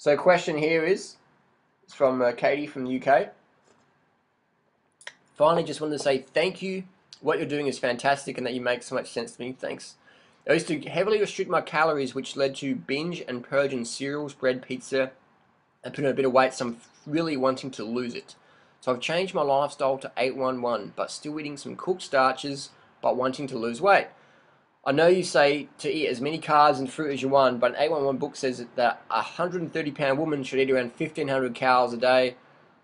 So question here is, it's from Katie from the UK. Finally, just wanted to say thank you. What you're doing is fantastic and that you make so much sense to me. Thanks. I used to heavily restrict my calories, which led to binge and purging cereals, bread, pizza, and putting on a bit of weight, so I'm really wanting to lose it. So I've changed my lifestyle to 811, but still eating some cooked starches, but wanting to lose weight. I know you say to eat as many carbs and fruit as you want, but an 811 book says that a 130-pound woman should eat around 1,500 calories a day.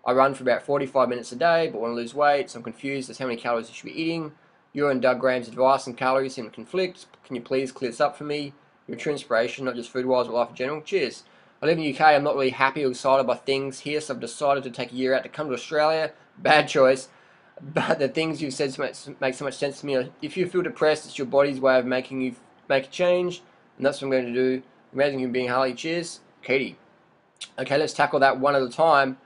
I run for about 45 minutes a day, but want to lose weight, so I'm confused as to how many calories I should be eating. Your and Doug Graham's advice on calories seem to conflict. Can you please clear this up for me? You're a true inspiration, not just food-wise, but life in general. Cheers. I live in the UK. I'm not really happy or excited by things here, so I've decided to take a year out to come to Australia. Bad choice. But the things you've said make so much sense to me. If you feel depressed, it's your body's way of making you make a change, and that's what I'm going to do. Amazing you being Harley. Cheers, Katie. Okay, let's tackle that one at a time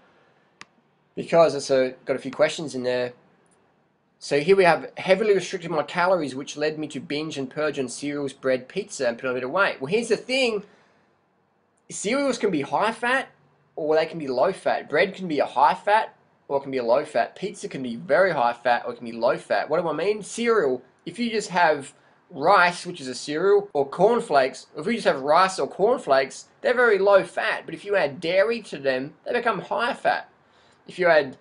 because it's got a few questions in there. So here we have heavily restricted my calories, which led me to binge and purge on cereals, bread, pizza, and put on a bit of weight. Well, here's the thing. Cereals can be high fat or they can be low fat. Bread can be a high fat or it can be a low fat. Pizza can be very high fat or it can be low fat. What do I mean? Cereal, if you just have rice, which is a cereal, or cornflakes, if you just have rice or cornflakes, they're very low fat. But if you add dairy to them, they become high fat. If you add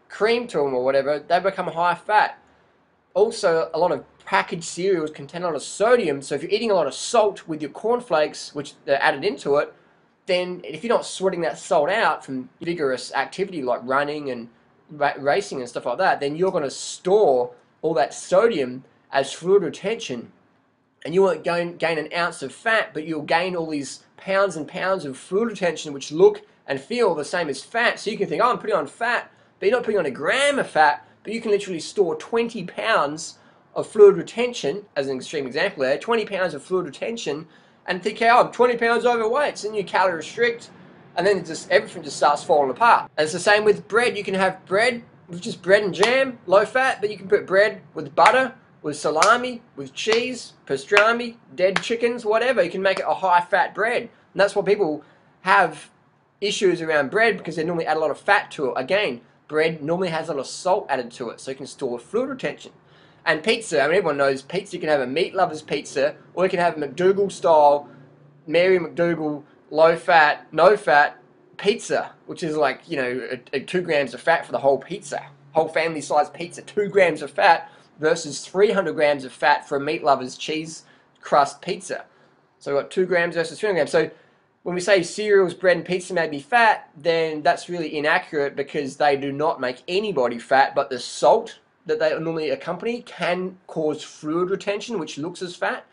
cream to them or whatever, they become high fat. Also, a lot of packaged cereals contain a lot of sodium, so if you're eating a lot of salt with your cornflakes, which they're added into it, then if you're not sweating that salt out from vigorous activity like running and racing and stuff like that, then you're going to store all that sodium as fluid retention, and you won't gain an ounce of fat, but you'll gain all these pounds and pounds of fluid retention which look and feel the same as fat. So you can think, oh, I'm putting on fat, but you're not putting on a gram of fat, but you can literally store 20 pounds of fluid retention, as an extreme example there, 20 pounds of fluid retention, and think, oh, I'm 20 pounds overweight, so then you calorie restrict, and then everything just starts falling apart. And it's the same with bread. You can have bread with just bread and jam, low fat, but you can put bread with butter, with salami, with cheese, pastrami, dead chickens, whatever. You can make it a high fat bread. And that's why people have issues around bread, because they normally add a lot of fat to it. Again, bread normally has a lot of salt added to it, so you can store fluid retention. And pizza, I mean, everyone knows pizza. You can have a meat lover's pizza, or you can have a McDougal style, Mary McDougal, low fat, no fat pizza, which is like, you know, 2 grams of fat for the whole pizza. Whole family size pizza, 2 grams of fat versus 300 grams of fat for a meat lover's cheese crust pizza. So we've got 2 grams versus 300 grams. So when we say cereals, bread, and pizza may be fat, then that's really inaccurate because they do not make anybody fat, but the salt that they normally accompany can cause fluid retention, which looks as fat,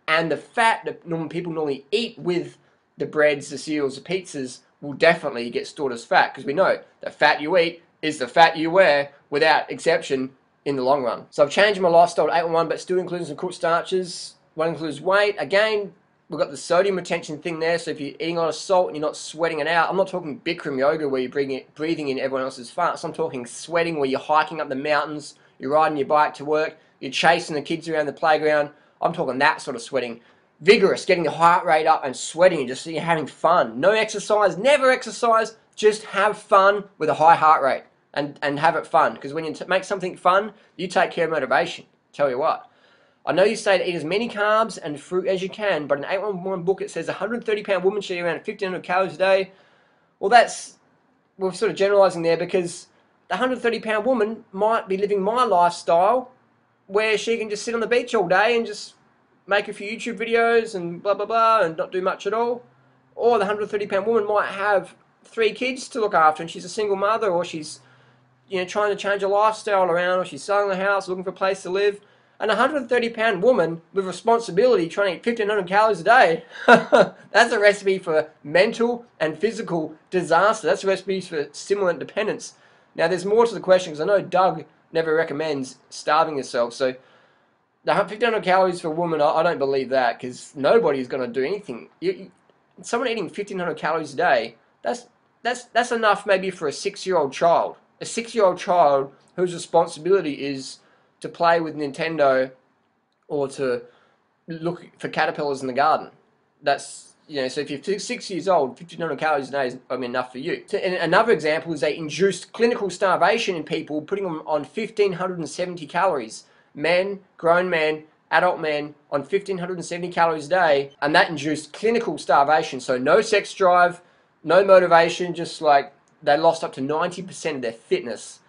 and the fat that people normally eat with the breads, the cereals, the pizzas will definitely get stored as fat, because we know the fat you eat is the fat you wear without exception in the long run. So I've changed my lifestyle to 811, but still including some cooked starches. One includes weight. Again, we've got the sodium retention thing there, so if you're eating a lot of salt and you're not sweating it out, I'm not talking Bikram yoga where you're breathing in everyone else's farts. I'm talking sweating where you're hiking up the mountains, you're riding your bike to work, you're chasing the kids around the playground. I'm talking that sort of sweating. Vigorous, getting the heart rate up and sweating and just having fun. No exercise, never exercise, just have fun with a high heart rate and have it fun. Because when you make something fun, you take care of motivation. Tell you what. I know you say to eat as many carbs and fruit as you can, but in an 811 book it says a 130-pound woman should eat around 1,500 calories a day. Well, we're sort of generalizing there, because the 130-pound woman might be living my lifestyle where she can just sit on the beach all day and just make a few YouTube videos and blah, blah, blah, and not do much at all. Or the 130-pound woman might have 3 kids to look after and she's a single mother, or she's, you know, trying to change her lifestyle around, or she's selling the house, looking for a place to live. An 130-pound woman with responsibility trying to eat 1,500 calories a day, that's a recipe for mental and physical disaster. That's a recipe for stimulant dependence. Now, there's more to the question, because I know Doug never recommends starving yourself. So the 1,500 calories for a woman, I don't believe that, because nobody's going to do anything. Someone eating 1,500 calories a day, that's enough maybe for a 6-year-old child. A 6-year-old child whose responsibility is to play with Nintendo or to look for caterpillars in the garden. That's So if you're 6 years old, 1,500 calories a day is enough for you. And another example is they induced clinical starvation in people, putting them on 1,570 calories. Men, grown men, adult men on 1,570 calories a day, and that induced clinical starvation. So no sex drive, no motivation, just like they lost up to 90% of their fitness.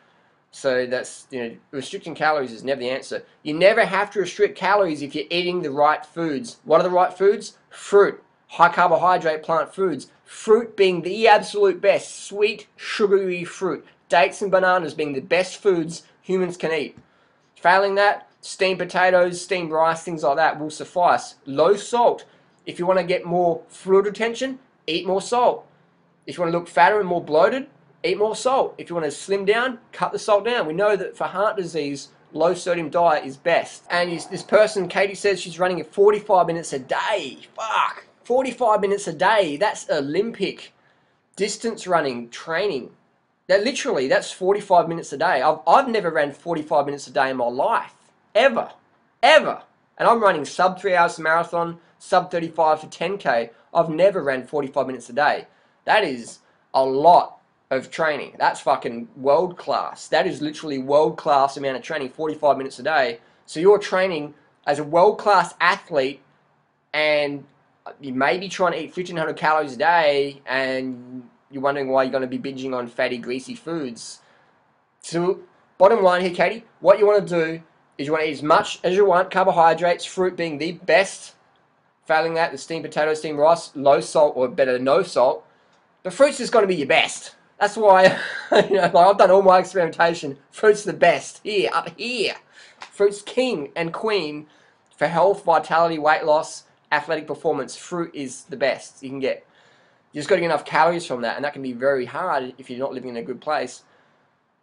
So that's, restricting calories is never the answer. You never have to restrict calories if you're eating the right foods. What are the right foods? Fruit, high carbohydrate plant foods. Fruit being the absolute best. Sweet, sugary fruit. Dates and bananas being the best foods humans can eat. Failing that, steamed potatoes, steamed rice, things like that will suffice. Low salt. If you want to get more fluid retention, eat more salt. If you want to look fatter and more bloated, eat more salt. If you want to slim down, cut the salt down. We know that for heart disease, low sodium diet is best. And this person, Katie, says she's running at 45 minutes a day. Fuck, 45 minutes a day. That's Olympic distance running training. That's 45 minutes a day. I've never ran 45 minutes a day in my life. Ever. And I'm running sub 3 hours marathon, sub 35 for 10K. I've never ran 45 minutes a day. That is a lot of training. That's fucking world class. That is literally world class amount of training, 45 minutes a day. So you're training as a world class athlete, and you may be trying to eat 1,500 calories a day, and you're wondering why you're going to be binging on fatty, greasy foods. So bottom line here, Katie, what you want to do is you want to eat as much as you want, carbohydrates, fruit being the best. Failing that, the steamed potato, steamed rice, low salt or better no salt. The fruit's just going to be your best. That's why, I've done all my experimentation. Fruit's the best. Here, up here. Fruit's king and queen for health, vitality, weight loss, athletic performance. Fruit is the best you can get. You just got to get enough calories from that, and that can be very hard if you're not living in a good place.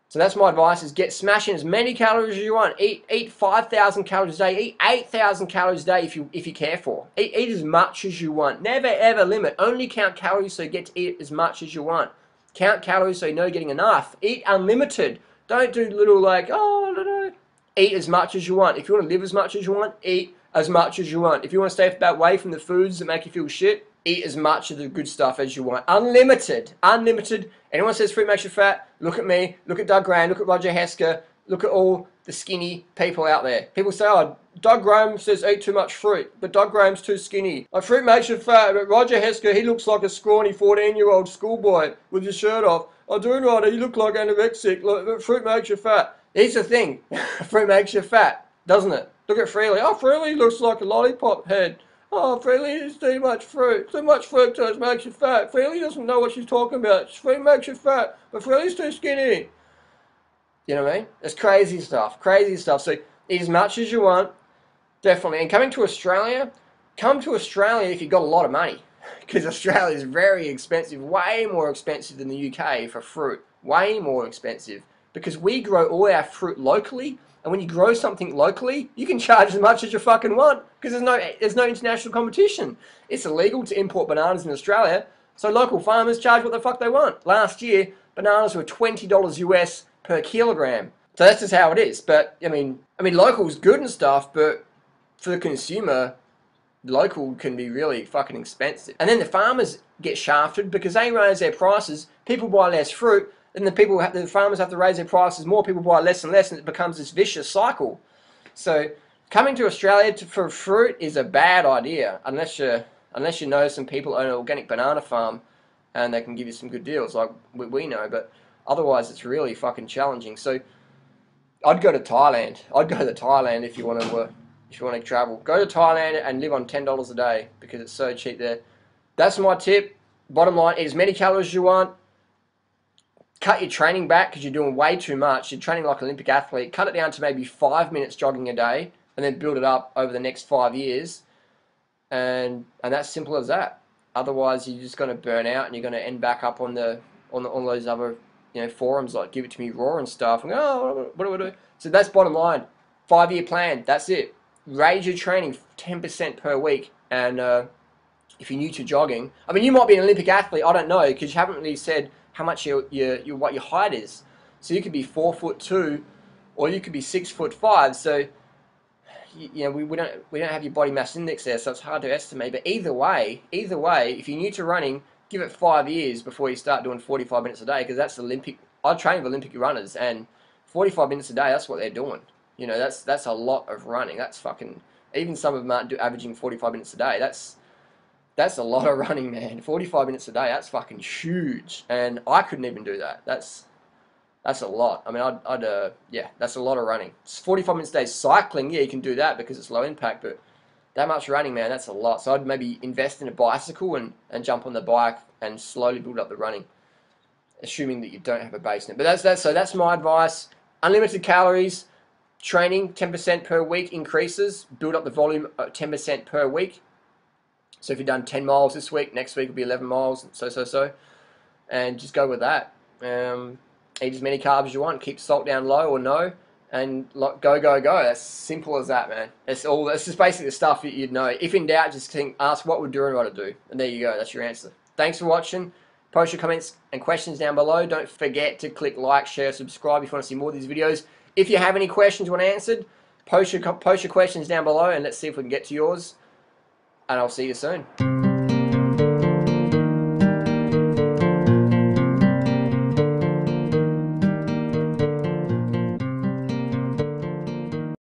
So that's my advice: is smash in as many calories as you want. Eat 5,000 calories a day. Eat 8,000 calories a day if you care for. Eat as much as you want. Never ever limit. Only count calories so you get to eat as much as you want. Count calories so you know you're getting enough. Eat unlimited. Don't do little no. Eat as much as you want. If you want to live as much as you want, eat as much as you want. If you want to stay away from the foods that make you feel shit, eat as much of the good stuff as you want. Unlimited. Anyone says fruit makes you fat, look at me, look at Doug Graham, look at Roger Hesker, look at all the skinny people out there. People say, oh, Doug Graham says eat too much fruit, but Doug Graham's too skinny. Like, fruit makes you fat, but Roger Hesker, he looks like a scrawny 14-year-old schoolboy with his shirt off. Oh, doing right, you look like anorexic. Look, fruit makes you fat. Here's the thing, fruit makes you fat, doesn't it? Look at Freely. Oh, Freely looks like a lollipop head. Oh, Freely is too much fruit. Too much fructose makes you fat. Freely doesn't know what she's talking about. Fruit makes you fat, but Freely's too skinny. You know what I mean? It's crazy stuff. So eat as much as you want, definitely. And coming to Australia, come to Australia if you've got a lot of money. Because Australia is very expensive, way more expensive than the UK for fruit. Way more expensive. Because we grow all our fruit locally. And when you grow something locally, you can charge as much as you fucking want because there's no international competition. It's illegal to import bananas in Australia, so local farmers charge what the fuck they want. Last year, bananas were $20 US per kilogram. So that's just how it is. But I mean, local's good and stuff, but for the consumer, local can be really fucking expensive. And then the farmers get shafted because they raise their prices. People buy less fruit. And the farmers have to raise their prices more, people buy less and less, and it becomes this vicious cycle. So coming to Australia for fruit is a bad idea, unless you know some people own an organic banana farm and they can give you some good deals like we know, but otherwise it's really fucking challenging. So I'd go to Thailand. If you want to travel. Go to Thailand and live on $10 a day because it's so cheap there. That's my tip. Bottom line, eat as many calories as you want. Cut your training back because you're doing way too much. You're training like an Olympic athlete. Cut it down to maybe 5 minutes jogging a day and then build it up over the next 5 years. And that's simple as that. Otherwise, you're just going to burn out and you're going to end back up on those other forums like Give It To Me Raw and stuff. And oh, what do I do? So that's bottom line. 5-year plan. That's it. Raise your training 10% per week. And if you're new to jogging, I mean, you might be an Olympic athlete. I don't know because you haven't really said how much what your height is. So you could be 4'2", or you could be 6'5". So you know, we don't have your body mass index there, so it's hard to estimate. But either way, if you're new to running, give it 5 years before you start doing 45 minutes a day, because that's Olympic. I train with Olympic runners, and 45 minutes a day, that's what they're doing. You know, that's a lot of running. That's fucking. Even some of them aren't averaging 45 minutes a day. That's a lot of running, man. 45 minutes a day, that's fucking huge. And I couldn't even do that. That's a lot. I mean, yeah, that's a lot of running. It's 45 minutes a day. Cycling, yeah, you can do that because it's low impact, but that much running, man, that's a lot. So I'd maybe invest in a bicycle and jump on the bike and slowly build up the running, assuming that you don't have a base net. But that's my advice. Unlimited calories, training 10% per week increases, build up the volume 10% per week. So if you've done 10 miles this week, next week will be 11 miles, so. And just go with that. Eat as many carbs as you want. Keep salt down low or no. And go. That's simple as that, man. It's just basically the stuff you'd know. If in doubt, just ask what would Duran Rider do. And there you go. That's your answer. Thanks for watching. Post your comments and questions down below. Don't forget to click like, share, subscribe if you want to see more of these videos. If you have any questions you want answered, post your questions down below and let's see if we can get to yours. And I'll see you soon.